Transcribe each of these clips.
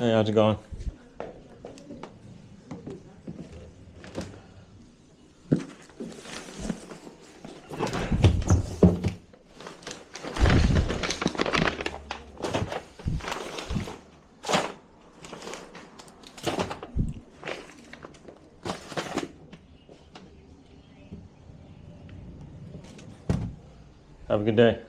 Hey, how's it going? Have a good day.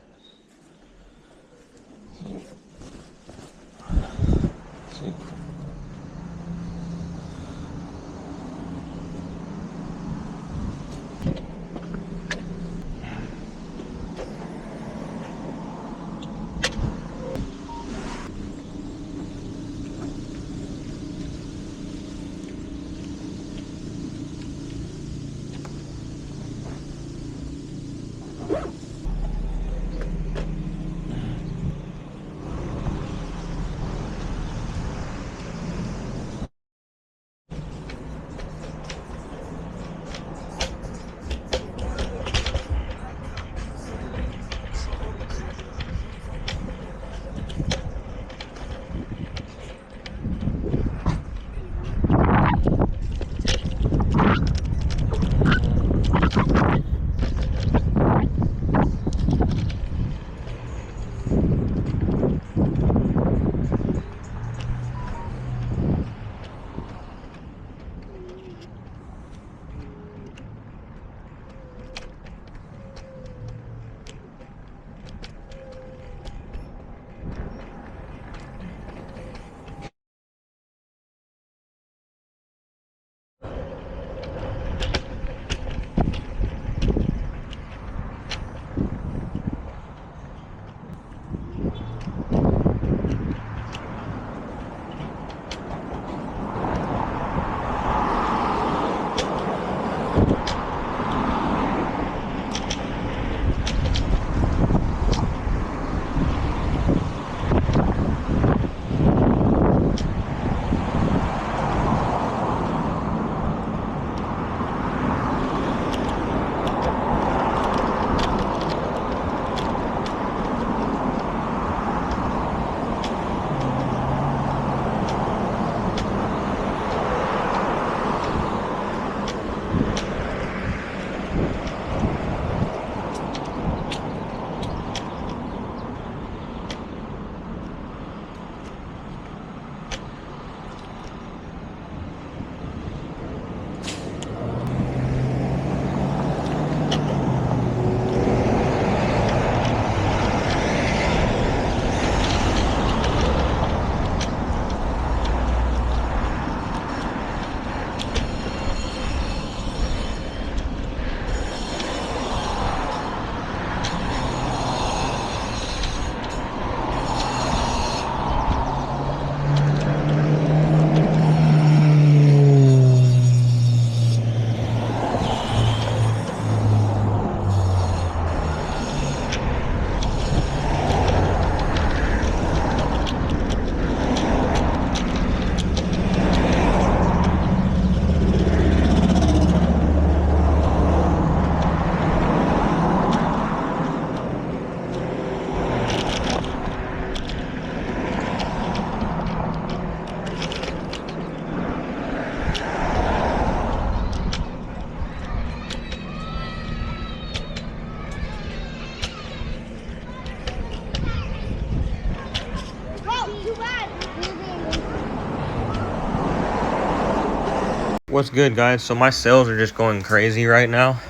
What's good, guys? So my sales are just going crazy right now.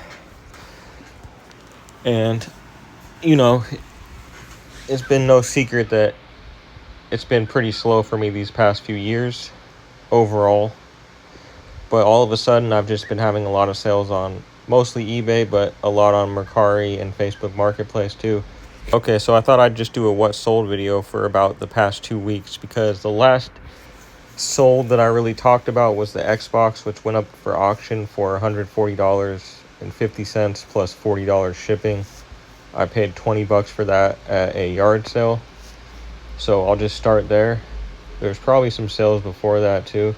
And, you know, it's been no secret that it's been pretty slow for me these past few years overall. But all of a sudden, I've just been having a lot of sales on mostly eBay, but a lot on Mercari and Facebook Marketplace too. Okay, so I thought I'd just do a what sold video for about the past 2 weeks, because the last sold that I really talked about was the Xbox, which went up for auction for $140.50 plus $40 shipping. I paid $20 for that at a yard sale. So I'll just start there. There's probably some sales before that too.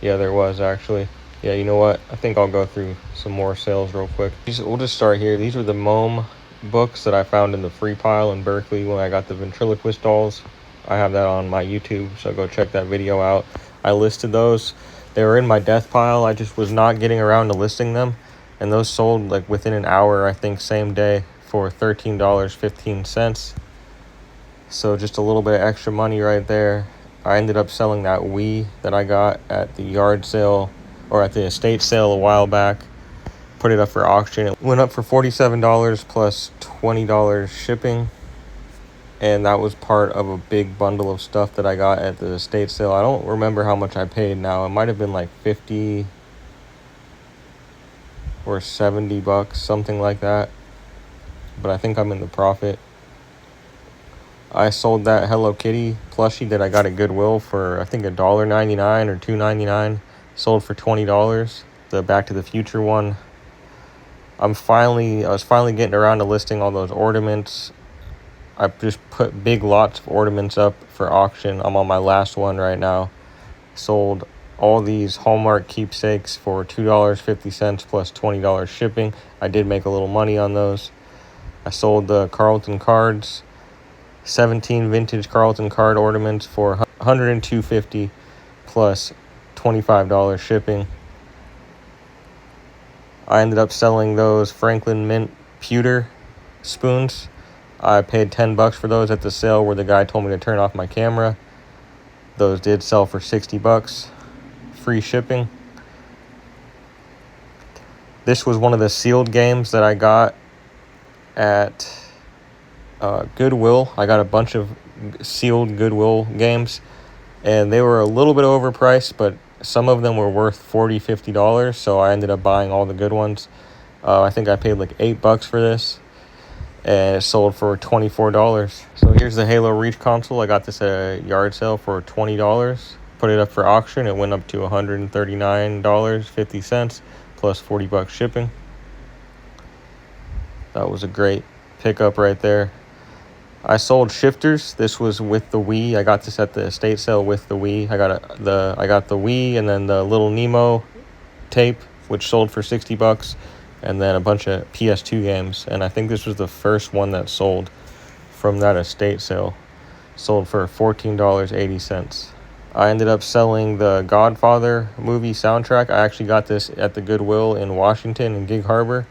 Yeah, there was actually. Yeah, you know what? I think I'll go through some more sales real quick. We'll just start here. These were the Mome books that I found in the free pile in Berkeley when I got the ventriloquist dolls. I have that on my YouTube, so go check that video out. I listed those. They were in my death pile. I just was not getting around to listing them. And those sold like within an hour, I think, same day for $13.15. So just a little bit of extra money right there. I ended up selling that Wii that I got at the yard sale or at the estate sale a while back. Put it up for auction. It went up for $47 plus $20 shipping. And that was part of a big bundle of stuff that I got at the estate sale. I don't remember how much I paid now. It might have been like 50 or $70, something like that. But I think I'm in the profit. I sold that Hello Kitty plushie that I got at Goodwill for I think $1.99 or $2.99. Sold for $20. The Back to the Future one. I was finally getting around to listing all those ornaments. I just put big lots of ornaments up for auction. I'm on my last one right now. Sold all these Hallmark keepsakes for $2.50 plus $20 shipping. I did make a little money on those. I sold the Carlton cards, 17 vintage Carlton card ornaments for $102.50 plus $25 shipping. I ended up selling those Franklin Mint pewter spoons. I paid $10 for those at the sale where the guy told me to turn off my camera. Those did sell for $60, free shipping. This was one of the sealed games that I got at Goodwill. I got a bunch of sealed Goodwill games, and they were a little bit overpriced, but some of them were worth $40, $50, so I ended up buying all the good ones. I think I paid like $8 for this, and it sold for $24. So here's the Halo Reach console. I got this at a yard sale for $20. Put it up for auction. It went up to $139.50 plus $40 shipping. That was a great pickup right there. I sold shifters. This was with the Wii. I got this at the estate sale with the Wii. I got the Wii and then the Little Nemo tape, which sold for $60, and then a bunch of PS2 games. And I think this was the first one that sold from that estate sale. Sold for $14.80. I ended up selling the Godfather movie soundtrack. I actually got this at the Goodwill in Washington in Gig Harbor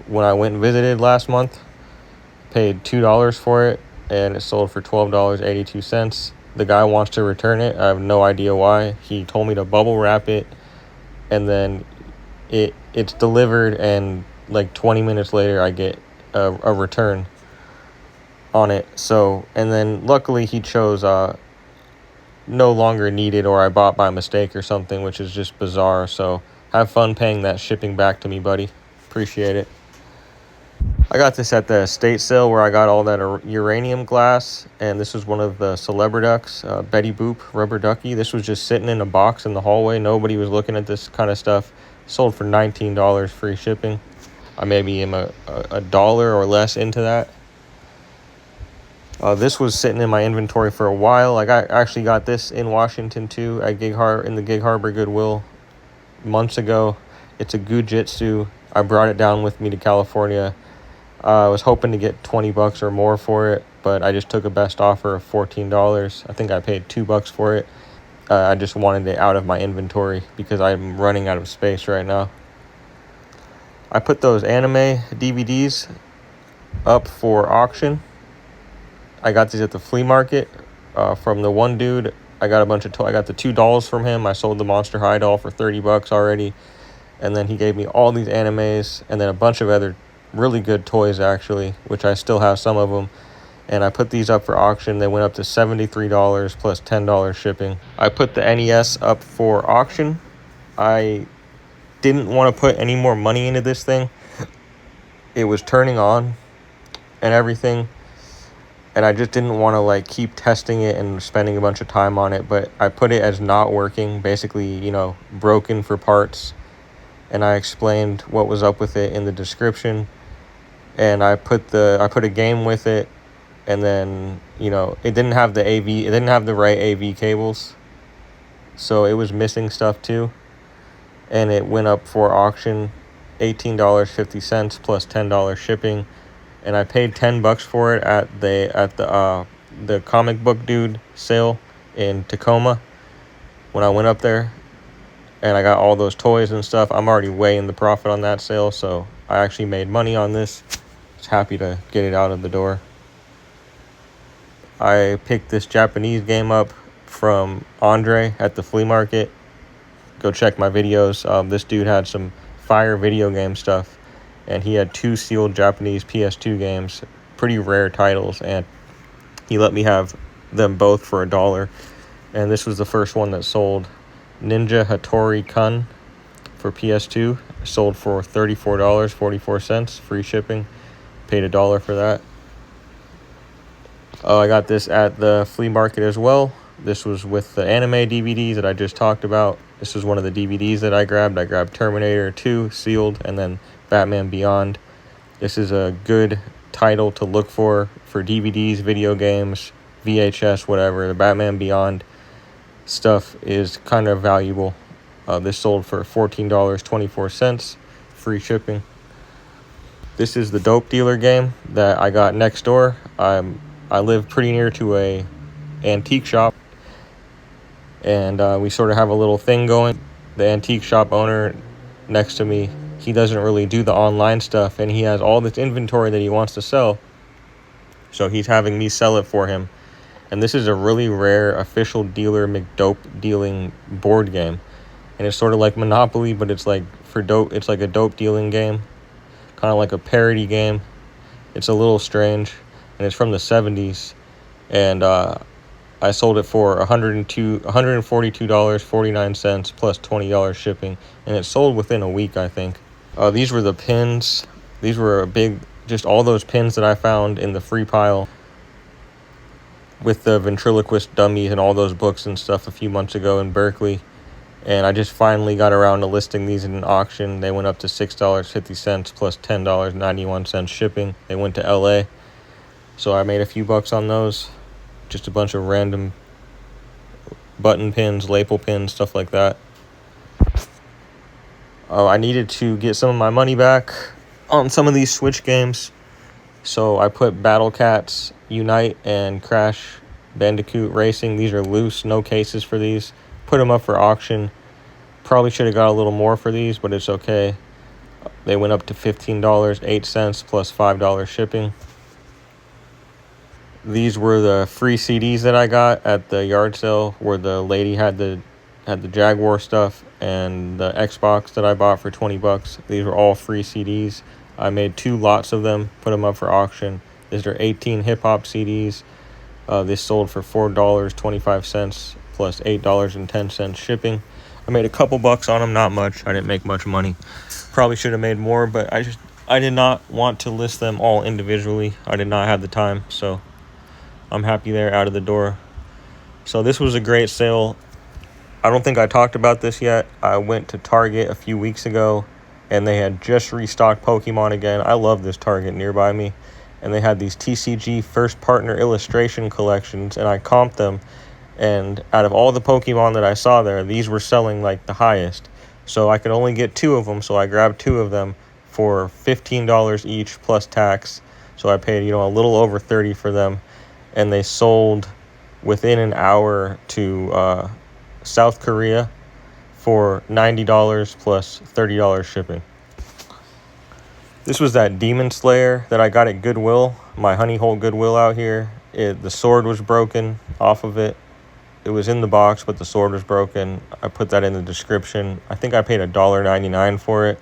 when I went and visited last month. Paid $2 for it, and it sold for $12.82. The guy wants to return it. I have no idea why. He told me to bubble wrap it, and then it's delivered, and like 20 minutes later I get a return on it. So, and then luckily he chose no longer needed, or I bought by mistake or something, which is just bizarre. So have fun paying that shipping back to me, buddy. Appreciate it. I got this at the estate sale where I got all that uranium glass, and this was one of the Celebriducks, Betty Boop rubber ducky. This was just sitting in a box in the hallway. Nobody was looking at this kind of stuff. Sold for $19 free shipping. I maybe am a dollar or less into that. This was sitting in my inventory for a while. I actually got this in Washington too at in the Gig Harbor Goodwill months ago. It's a Gujitsu. I brought it down with me to California. I was hoping to get $20 or more for it, but I just took a best offer of $14. I think I paid $2 for it. I just wanted it out of my inventory because I'm running out of space right now. I put those anime DVDs up for auction. I got these at the flea market from the one dude. I got I got the 2 dolls from him. I sold the Monster High doll for $30 already. And then he gave me all these animes and then a bunch of other really good toys, actually, which I still have some of them. And I put these up for auction. They went up to $73 plus $10 shipping. I put the NES up for auction. I didn't want to put any more money into this thing. It was turning on and everything, and I just didn't want to like keep testing it and spending a bunch of time on it. But I put it as not working, basically, broken for parts. And I explained what was up with it in the description. And I put a game with it, and then it didn't have the AV, it didn't have the right AV cables, so it was missing stuff too. And it went up for auction, $18.50 plus $10 shipping, and I paid $10 for it at the the comic book dude sale in Tacoma when I went up there, and I got all those toys and stuff. I'm already way in the profit on that sale, so I actually made money on this. Just happy to get it out of the door. I picked this Japanese game up from Andre at the flea market. Go check my videos. This dude had some fire video game stuff, and he had 2 sealed Japanese PS2 games, pretty rare titles, and he let me have them both for $1. And this was the first one that sold. Ninja Hattori Kun for PS2 sold for $34.44, free shipping. Paid $1 for that. I got this at the flea market as well. This was with the anime DVDs that I just talked about. This was one of the DVDs that I grabbed. I grabbed Terminator 2 sealed, and then Batman Beyond. This is a good title to look for DVDs, video games, VHS, whatever. The Batman Beyond stuff is kind of valuable. This sold for $14.24, free shipping. This is the Dope Dealer game that I got next door. I live pretty near to a antique shop, and we sort of have a little thing going. The antique shop owner next to me, he doesn't really do the online stuff, and he has all this inventory that he wants to sell, so he's having me sell it for him. And this is a really rare official dealer McDope dealing board game, and it's sort of like Monopoly, but it's like for dope. It's like a dope dealing game, kind of like a parody game. It's a little strange, and it's from the 70s, and I sold it for $142.49 plus $20 shipping, and it sold within a week, I think. These were the pins. These were just all those pins that I found in the free pile with the ventriloquist dummies and all those books and stuff a few months ago in Berkeley. And I just finally got around to listing these in an auction. They went up to $6.50 plus $10.91 shipping. They went to LA. So I made a few bucks on those. Just a bunch of random button pins, lapel pins, stuff like that. I needed to get some of my money back on some of these Switch games. So I put Battle Cats Unite and Crash Bandicoot Racing. These are loose, no cases for these. Put them up for auction. Probably should have got a little more for these, but it's okay. They went up to $15.08 plus $5 shipping. These were the free CDs that I got at the yard sale, where the lady had the Jaguar stuff and the Xbox that I bought for $20. These were all free CDs. I made 2 lots of them, put them up for auction. These are 18 hip-hop CDs. This sold for $4.25 plus $8.10 shipping. I made a couple bucks on them, not much. I didn't make much money. Probably should have made more, but I did not want to list them all individually. I did not have the time, so I'm happy they're out of the door. So this was a great sale. I don't think I talked about this yet. I went to Target a few weeks ago, and they had just restocked Pokemon again. I love this Target nearby me. And they had these TCG First Partner Illustration collections, and I comped them. And out of all the Pokemon that I saw there, these were selling like the highest. So I could only get 2 of them, so I grabbed 2 of them for $15 each plus tax. So I paid, a little over $30 for them. And they sold within an hour to South Korea for $90 plus $30 shipping. This was that Demon Slayer that I got at Goodwill, my Honey Hole Goodwill out here. The sword was broken off of it. It was in the box, but the sword was broken. I put that in the description. I think I paid $1.99 for it.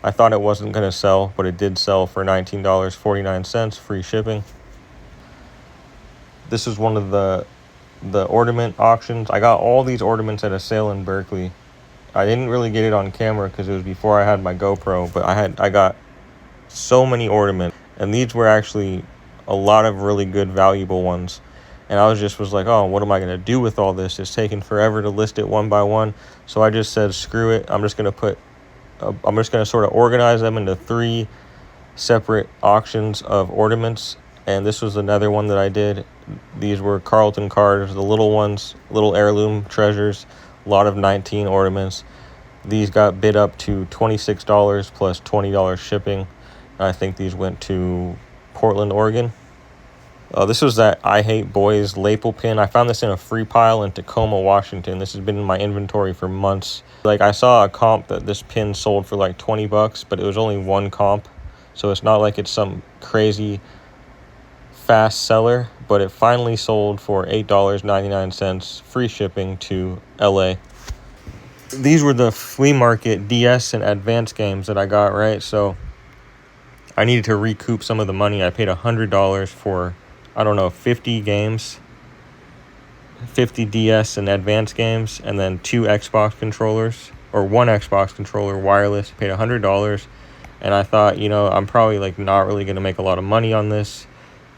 I thought it wasn't going to sell, but it did sell for $19.49, free shipping. This is one of the ornament auctions. I got all these ornaments at a sale in Berkeley. I didn't really get it on camera because it was before I had my GoPro, but I got so many ornaments, and these were actually a lot of really good, valuable ones. And I was like, oh, what am I going to do with all this? It's taking forever to list it one by one. So I just said, screw it. I'm just going to sort of organize them into 3 separate auctions of ornaments. And this was another one that I did. These were Carlton cards, the little ones, little heirloom treasures, a lot of 19 ornaments. These got bid up to $26 plus $20 shipping. I think these went to Portland, Oregon. This was that I Hate Boys lapel pin. I found this in a free pile in Tacoma, Washington. This has been in my inventory for months. Like, I saw a comp that this pin sold for like $20, but it was only one comp. So it's not like it's some crazy fast seller, but it finally sold for $8.99, free shipping to LA. These were the flea market DS and advance games that I got, right? So I needed to recoup some of the money. I paid $100 for, I don't know, 50 games, 50 DS and advanced games, and then 2 Xbox controllers, or 1 Xbox controller, wireless. Paid $100, and I thought, I'm probably like not really going to make a lot of money on this.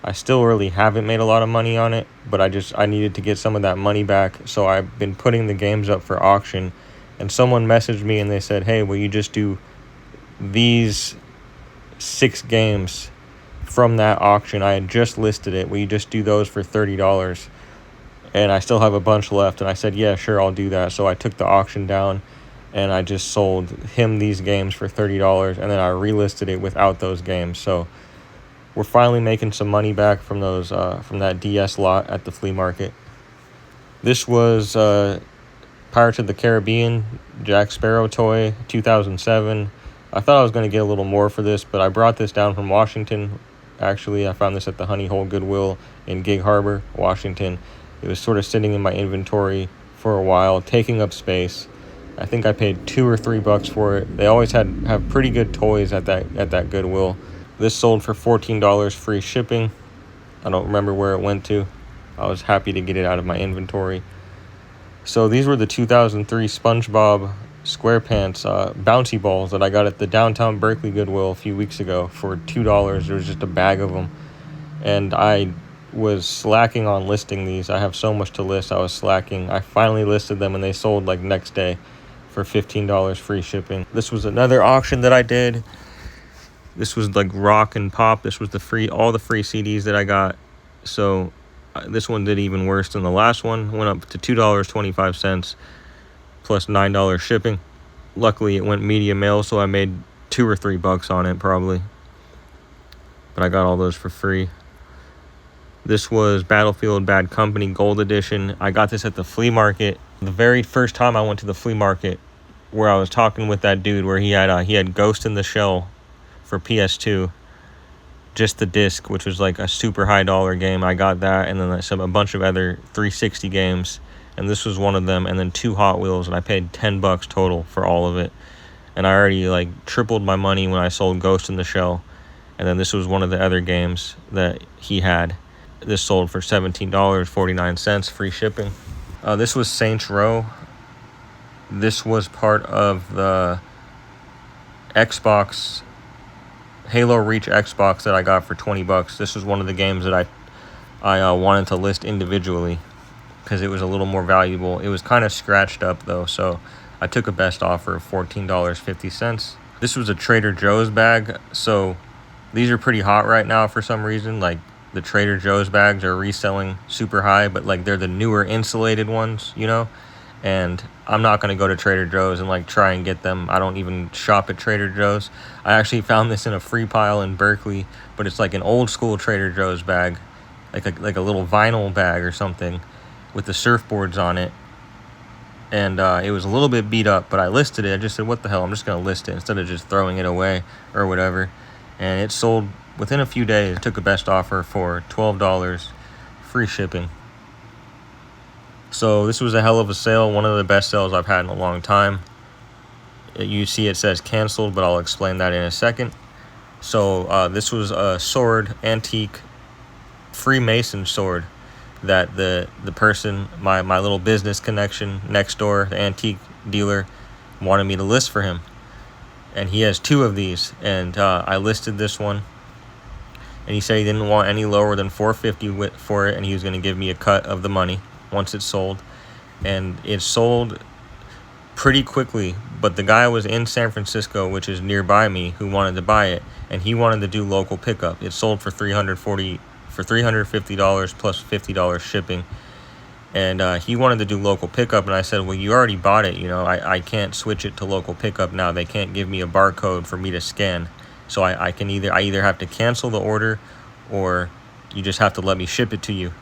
I still really haven't made a lot of money on it, but I needed to get some of that money back, so I've been putting the games up for auction. And someone messaged me and they said, hey, will you just do these 6 games from that auction? I had just listed it. Will you just do those for $30? And I still have a bunch left. And I said, yeah, sure, I'll do that. So I took the auction down and I just sold him these games for $30, and then I relisted it without those games. So we're finally making some money back from those from that DS lot at the flea market. This was Pirates of the Caribbean Jack Sparrow toy, 2007. I thought I was going to get a little more for this, but I brought this down from Washington. Actually, I found this at the Honey Hole Goodwill in Gig Harbor, Washington. It was sort of sitting in my inventory for a while, taking up space. I think I paid $2 or $3 for it. They always have pretty good toys at that Goodwill. This sold for $14, free shipping. I don't remember where it went to. I was happy to get it out of my inventory. So these were the 2003 SpongeBob SquarePants bouncy balls that I got at the downtown Berkeley Goodwill a few weeks ago for $2. There was just a bag of them. And I was slacking on listing these. I have so much to list. I was slacking. I finally listed them and they sold like next day for $15, free shipping. This was another auction that I did. This was like rock and pop. This was all the free CDs that I got. So this one did even worse than the last one. Went up to $2.25 plus $9 shipping. Luckily, it went media mail, so I made $2 or $3 on it probably. But I got all those for free. This was Battlefield Bad Company Gold Edition. I got this at the flea market. The very first time I went to the flea market, where I was talking with that dude, where he had Ghost in the Shell for PS2, just the disc, which was like a super high dollar game. I got that, and then a bunch of other 360 games, and this was one of them, and then 2 Hot Wheels, and I paid $10 total for all of it. And I already like tripled my money when I sold Ghost in the Shell, and then this was one of the other games that he had. This sold for $17.49, free shipping. This was Saints Row. This was part of the Xbox Halo Reach Xbox that I got for $20. This was one of the games that I wanted to list individually because it was a little more valuable. It was kind of scratched up though, so I took a best offer of $14.50. This was a Trader Joe's bag, so these are pretty hot right now for some reason. Like, the Trader Joe's bags are reselling super high, but like they're the newer insulated ones, and I'm not going to go to Trader Joe's and like try and get them. I don't even shop at Trader Joe's. I actually found this in a free pile in Berkeley, but it's like an old school Trader Joe's bag, like a little vinyl bag or something with the surfboards on it. And it was a little bit beat up, but I listed it. I just said, what the hell, I'm just going to list it instead of just throwing it away or whatever. And it sold within a few days. Took a best offer for $12, free shipping. So this was a hell of a sale, one of the best sales I've had in a long time. You see it says canceled, but I'll explain that in a second. So this was a sword, antique Freemason sword that the person, my little business connection next door, the antique dealer, wanted me to list for him. And he has 2 of these, and I listed this one. And he said he didn't want any lower than $450 for it, and he was going to give me a cut of the money once it's sold. And it sold pretty quickly, but the guy was in San Francisco, which is nearby me, who wanted to buy it, and he wanted to do local pickup. It sold for $350 plus $50 shipping. And he wanted to do local pickup, and I said, well, you already bought it, I can't switch it to local pickup now. They can't give me a barcode for me to scan. So I either have to cancel the order or you just have to let me ship it to you.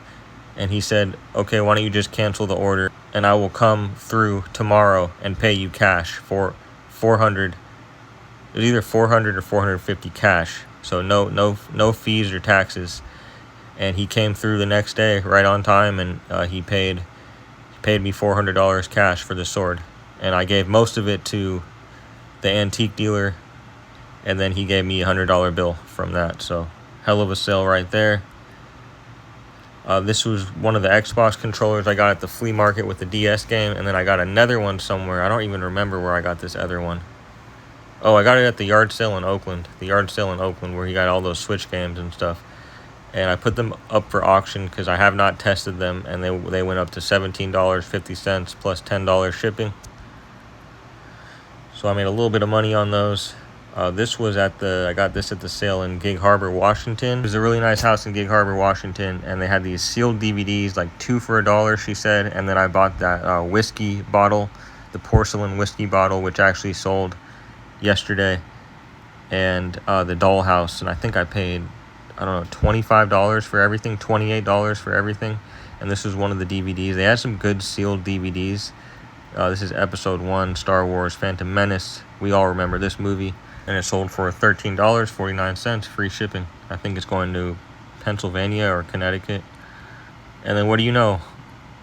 And he said, okay, why don't you just cancel the order and I will come through tomorrow and pay you cash for 400. It was either 400 or 450 cash. So no fees or taxes. And he came through the next day right on time, and he paid me $400 cash for the sword. And I gave most of it to the antique dealer, and then he gave me a $100 bill from that. So hell of a sale right there. This was one of the Xbox controllers I got at the flea market with the DS game, and then I got another one somewhere. I don't even remember where I got this other one. Oh, I got it at the yard sale in Oakland. The yard sale in Oakland where he got all those Switch games and stuff. And I put them up for auction because I have not tested them, and they went up to $17.50 plus $10 shipping. So I made a little bit of money on those. This was I got this at the sale in Gig Harbor, Washington. It was a really nice house in Gig Harbor, Washington, and they had these sealed DVDs, like 2 for $1, she said. And then I bought that whiskey bottle, the porcelain whiskey bottle, which actually sold yesterday, and the dollhouse, and I think I paid, I don't know, $25 for everything, $28 for everything. And this was one of the DVDs. They had some good sealed DVDs. This is episode 1, Star Wars Phantom Menace. We all remember this movie. And it sold for $13.49, free shipping. I think it's going to Pennsylvania or Connecticut. And then what do you know?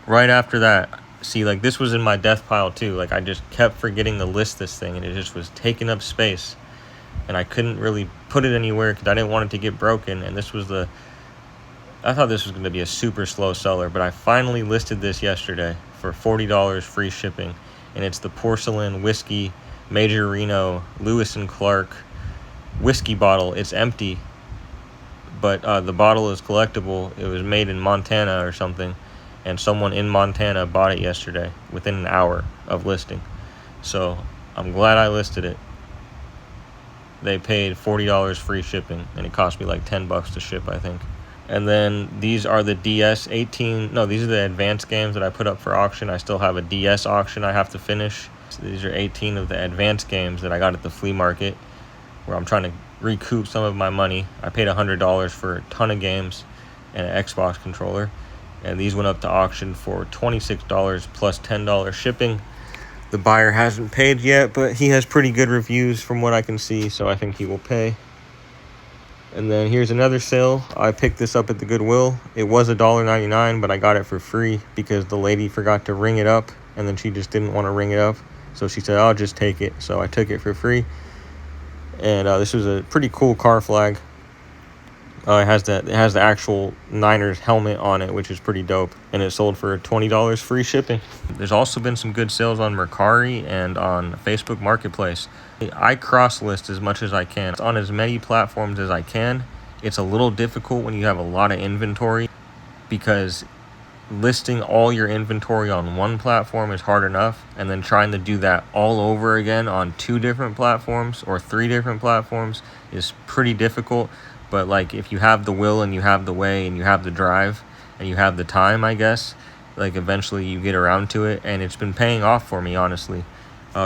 Right after that, see, like, this was in my death pile too. Like, I just kept forgetting to list this thing, and it just was taking up space. And I couldn't really put it anywhere because I didn't want it to get broken. And this was I thought this was going to be a super slow seller, but I finally listed this yesterday for $40 free shipping. And it's the porcelain whiskey Majorino Lewis and Clark whiskey bottle. It's empty, but the bottle is collectible. It was made in Montana or something, and someone in Montana bought it yesterday within an hour of listing. So I'm glad I listed it. They paid $40 free shipping, and it cost me like $10 to ship, I think. And then these are the DS18. No, these are the advanced games that I put up for auction. I still have a DS auction I have to finish. So these are 18 of the advanced games that I got at the flea market, where I'm trying to recoup some of my money. I paid $100 for a ton of games and an Xbox controller. And these went up to auction for $26 plus $10 shipping. The buyer hasn't paid yet, but he has pretty good reviews from what I can see, so I think he will pay. And then here's another sale. I picked this up at the Goodwill. It was $1.99, but I got it for free because the lady forgot to ring it up, and then she just didn't want to ring it up. So she said, I'll just take it. So I took it for free. And this was a pretty cool car flag. It has the actual Niners helmet on it, which is pretty dope. And it sold for $20 free shipping. There's also been some good sales on Mercari and on Facebook Marketplace. I cross-list as much as I can. It's on as many platforms as I can. It's a little difficult when you have a lot of inventory, because listing all your inventory on one platform is hard enough, and then trying to do that all over again on 2 different platforms or 3 different platforms is pretty difficult. But like, if you have the will and you have the way and you have the drive and you have the time, I guess, like, eventually you get around to it. And it's been paying off for me, honestly,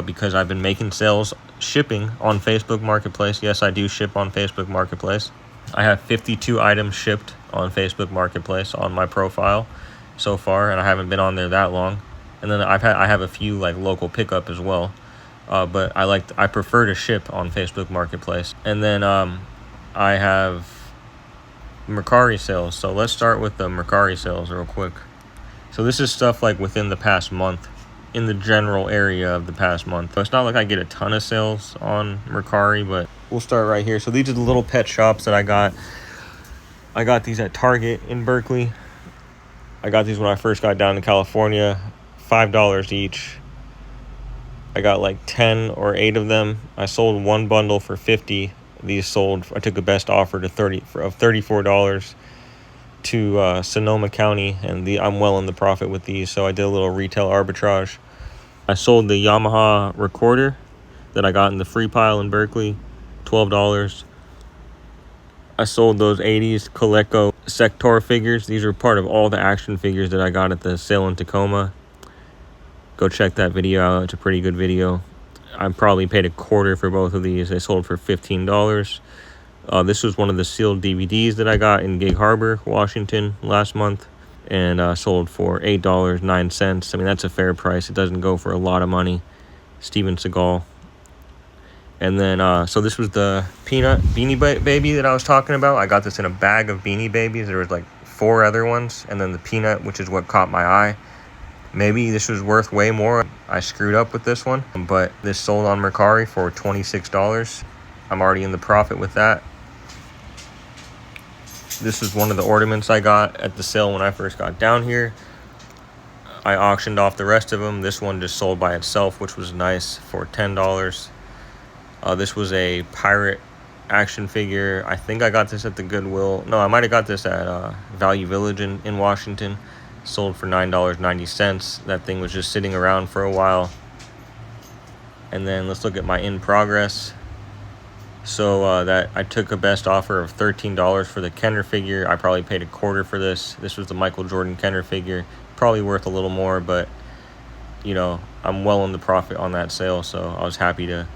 because I've been making sales shipping on Facebook Marketplace. Yes, I do ship on Facebook Marketplace. I have 52 items shipped on Facebook Marketplace on my profile so far, and I haven't been on there that long. And then I have a few like local pickup as well, but I prefer to ship on Facebook Marketplace. And then I have Mercari sales. So let's start with the Mercari sales real quick. So this is stuff like within the past month, in the general area of the past month. So it's not like I get a ton of sales on Mercari, but we'll start right here. So these are the little pet shops that I got. I got these at Target in Berkeley. I got these when I first got down to California, $5 each. I got like 10 or 8 of them. I sold one bundle for $50. These sold, I took a best offer to $34 to Sonoma County, and I'm well in the profit with these, so I did a little retail arbitrage. I sold the Yamaha recorder that I got in the free pile in Berkeley, $12. I sold those 80s Coleco Sector figures. These are part of all the action figures that I got at the sale in Tacoma. Go check that video out. It's a pretty good video. I probably paid $0.25 for both of these. They sold for $15. This was one of the sealed DVDs that I got in Gig Harbor, Washington last month, and sold for $8.09. I mean, that's a fair price. It doesn't go for a lot of money. Steven Seagal. And then, so this was the Peanut Beanie Baby that I was talking about. I got this in a bag of Beanie Babies. There was like 4 other ones, and then the Peanut, which is what caught my eye. Maybe this was worth way more. I screwed up with this one, but this sold on Mercari for $26. I'm already in the profit with that. This is one of the ornaments I got at the sale when I first got down here. I auctioned off the rest of them. This one just sold by itself, which was nice, for $10. This was a pirate action figure. I think I got this at the Goodwill. No, I might have got this at Value Village in Washington. Sold for $9.90. That thing was just sitting around for a while. And then let's look at my in progress. So that I took a best offer of $13 for the Kenner figure. I probably paid a quarter for this. This was the Michael Jordan Kenner figure. Probably worth a little more, but you know, I'm well in the profit on that sale, so I was happy to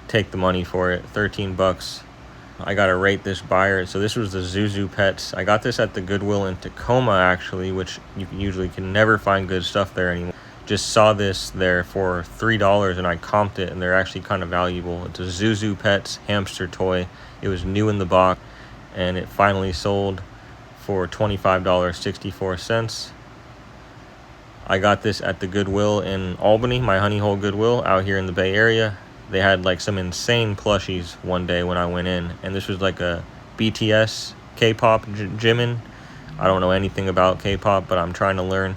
take the money for it. $13. I gotta rate this buyer. So this was the Zuzu Pets. I got this at the Goodwill in Tacoma, actually, which you usually can never find good stuff there anymore. Just saw this there for $3 and I comped it, and they're actually kind of valuable. It's a Zuzu Pets hamster toy. It was new in the box, and it finally sold for $25.64. I got this at the Goodwill in Albany, my Honey Hole Goodwill out here in the Bay Area. They had like some insane plushies one day when I went in, and this was like a BTS K-pop Jimin. I don't know anything about K-pop, but I'm trying to learn.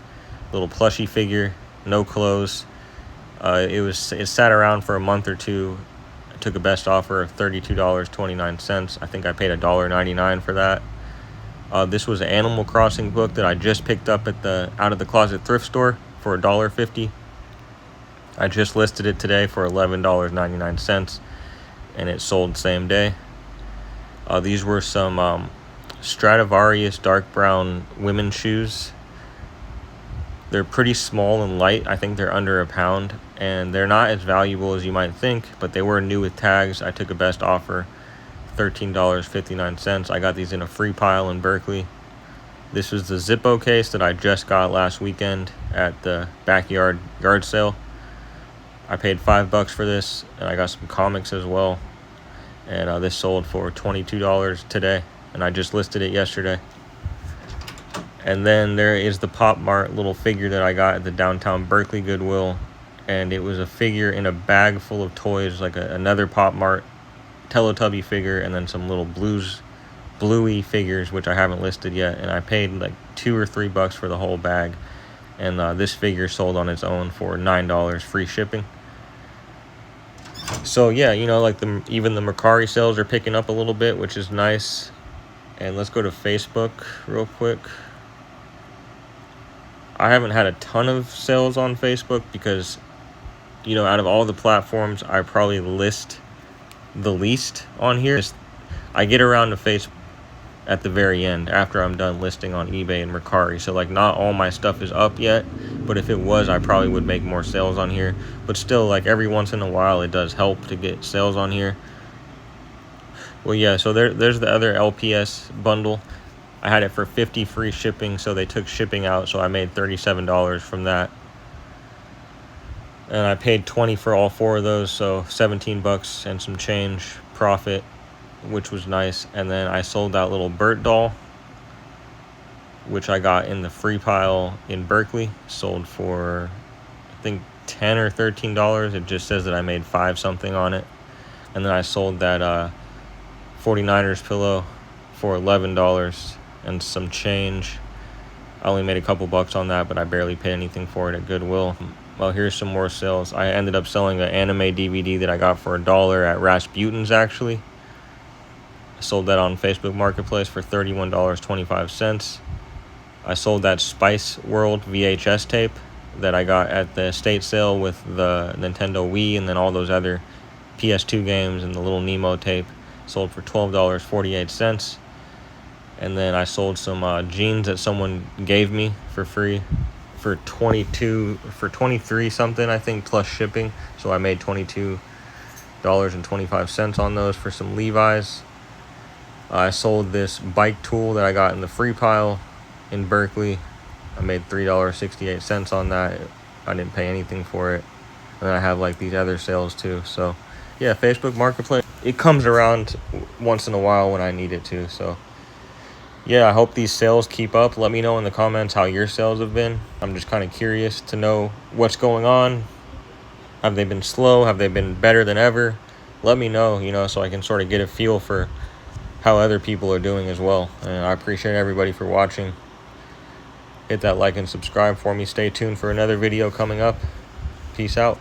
Little plushie figure, no clothes. It sat around for a month or two. I took a best offer of $32.29. I think I paid $1.99 for that. This was an Animal Crossing book that I just picked up at the Out of the Closet thrift store for $1.50. I just listed it today for $11.99, and it sold same day. These were some Stradivarius dark brown women's shoes. They're pretty small and light. I think they're under a pound, and they're not as valuable as you might think, but they were new with tags. I took a best offer, $13.59. I got these in a free pile in Berkeley. This was the Zippo case that I just got last weekend at the backyard yard sale. I paid $5 for this, and I got some comics as well. And this sold for $22 today, and I just listed it yesterday. And then there is the Pop Mart little figure that I got at the downtown Berkeley Goodwill, and it was a figure in a bag full of toys, like another Pop Mart Teletubby figure, and then some little bluey figures, which I haven't listed yet. And I paid like $2 or $3 for the whole bag, and this figure sold on its own for $9 free shipping. So yeah, you know, like even the Mercari sales are picking up a little bit, which is nice. And let's go to Facebook real quick. I haven't had a ton of sales on Facebook because, you know, out of all the platforms, I probably list the least on here. I get around to Facebook at the very end after I'm done listing on eBay and Mercari. So like not all my stuff is up yet, but if it was, I probably would make more sales on here. But still, like every once in a while, it does help to get sales on here. Well, yeah, so there's the other LPS bundle. I had it for $50 free shipping, so they took shipping out, so I made $37 from that. And I paid $20 for all 4 of those, so $17 and some change profit, which was nice. And then I sold that little Bert doll, which I got in the free pile in Berkeley. Sold for, I think, $10 or $13. It just says that I made 5 something on it. And then I sold that 49ers pillow for $11 and some change. I only made a couple bucks on that, but I barely paid anything for it at Goodwill. Well, here's some more sales. I ended up selling an anime DVD that I got for $1 at Rasputin's, actually. I sold that on Facebook Marketplace for $31.25. I sold that Spice World VHS tape that I got at the estate sale with the Nintendo Wii and then all those other PS2 games and the little Nemo tape. Sold for $12.48. And then I sold some jeans that someone gave me for free for $23 something, I think, plus shipping. So I made $22.25 on those for some Levi's. I sold this bike tool that I got in the free pile in Berkeley. I made $3.68 on that. I didn't pay anything for it. And I have like these other sales too. So yeah, Facebook Marketplace, it comes around once in a while when I need it to. So yeah, I hope these sales keep up. Let me know in the comments how your sales have been. I'm just kind of curious to know what's going on. Have they been slow? Have they been better than ever? Let me know, so I can sort of get a feel for how other people are doing as well. And I appreciate everybody for watching. Hit that like and subscribe for me. Stay tuned for another video coming up. Peace out.